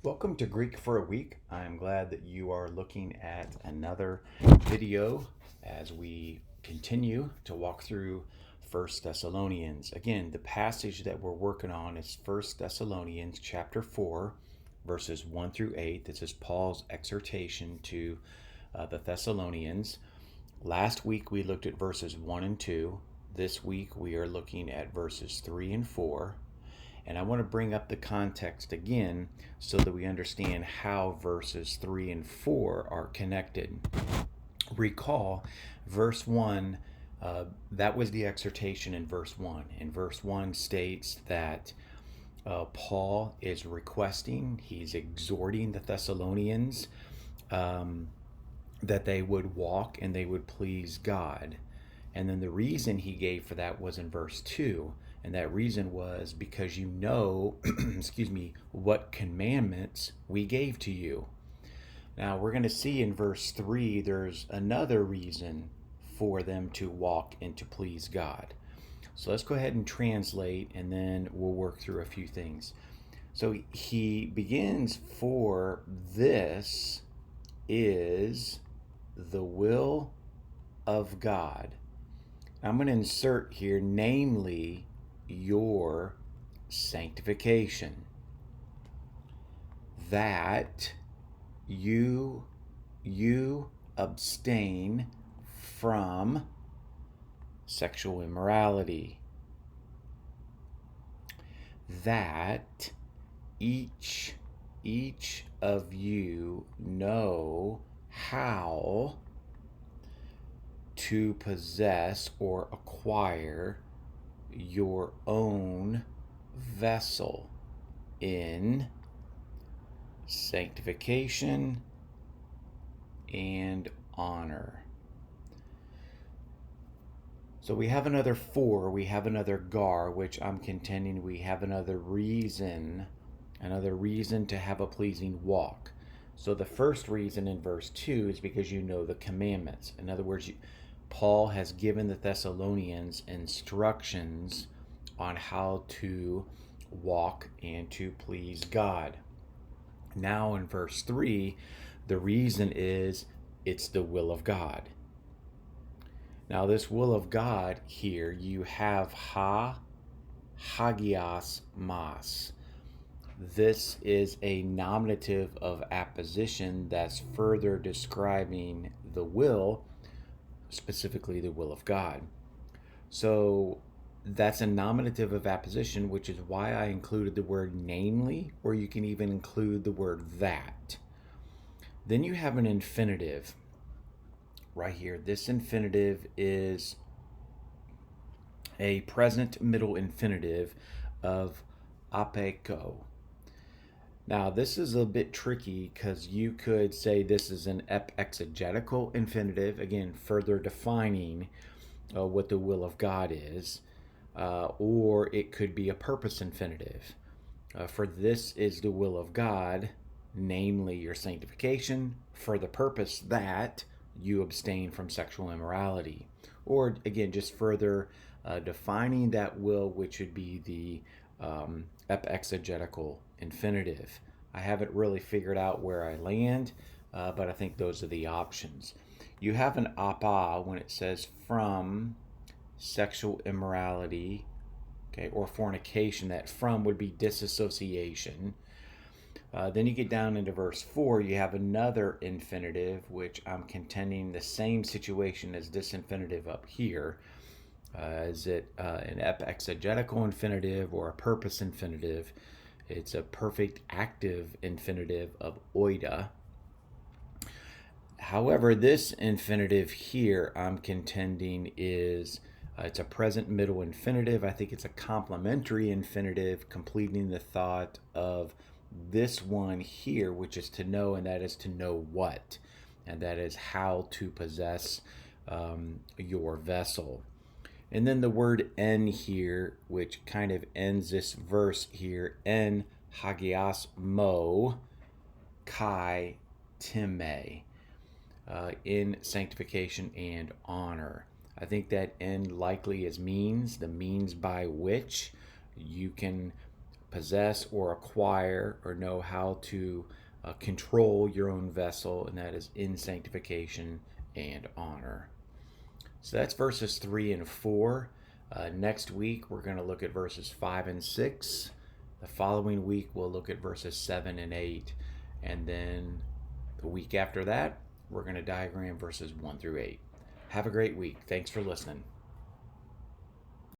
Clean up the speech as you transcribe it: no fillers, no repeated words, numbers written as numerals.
Welcome to Greek for a Week. I'm glad that you are looking at another video as we continue to walk through First Thessalonians. Again, the passage that we're working on is First Thessalonians chapter 4, verses 1 through 8. This is Paul's exhortation to the Thessalonians. Last week we looked at verses 1 and 2. This week we are looking at verses 3 and 4. And I want to bring up the context again so that we understand how verses 3 and 4 are connected. Recall, verse 1, that was the exhortation in verse 1. And verse 1 states that Paul is requesting, he's exhorting the Thessalonians that they would walk and they would please God. And then the reason he gave for that was in verse 2. And that reason was because you know, what commandments we gave to you. Now we're going to see in verse 3, there's another reason for them to walk and to please God. So let's go ahead and translate and then we'll work through a few things. So he begins, for this is the will of God. I'm going to insert here, namely, your sanctification, that you abstain from sexual immorality, that each of you know how to possess or acquire your own vessel in sanctification and honor. So we have another for, we have another gar, which I'm contending we have another reason to have a pleasing walk. So the first reason in verse 2 is because you know the commandments. In other words, Paul has given the Thessalonians instructions on how to walk and to please God. Now in verse 3, the reason is it's the will of God. Now this will of God here, you have hagios mas. This is a nominative of apposition that's further describing the will, specifically the will of God. So that's a nominative of apposition, which is why I included the word namely, or you can even include the word that. Then you have an infinitive right here. This infinitive is a present middle infinitive of apeko. Now, this is a bit tricky because you could say this is an exegetical infinitive, again, further defining what the will of God is, or it could be a purpose infinitive. For this is the will of God, namely your sanctification, for the purpose that you abstain from sexual immorality. Or, again, just further defining that will, which would be the exegetical infinitive. I haven't really figured out where I land, but I think those are the options. You have an apa when it says from sexual immorality, okay, or fornication. That from would be disassociation. Then you get down into verse 4, you have another infinitive, which I'm contending the same situation as this infinitive up here. Is it an exegetical infinitive or a purpose infinitive? It's a perfect active infinitive of oida. However, this infinitive here I'm contending is it's a present middle infinitive. I think it's a complementary infinitive, completing the thought of this one here, which is to know, and that is to know what, and that is how to possess your vessel. And then the word en here, which kind of ends this verse here, en hagios mo kai time, in sanctification and honor. I think that en likely is means, the means by which you can possess or acquire or know how to control your own vessel, and that is in sanctification and honor. So that's verses 3 and 4. Next week, we're going to look at verses 5 and 6. The following week, we'll look at verses 7 and 8. And then the week after that, we're going to diagram verses 1 through 8. Have a great week. Thanks for listening.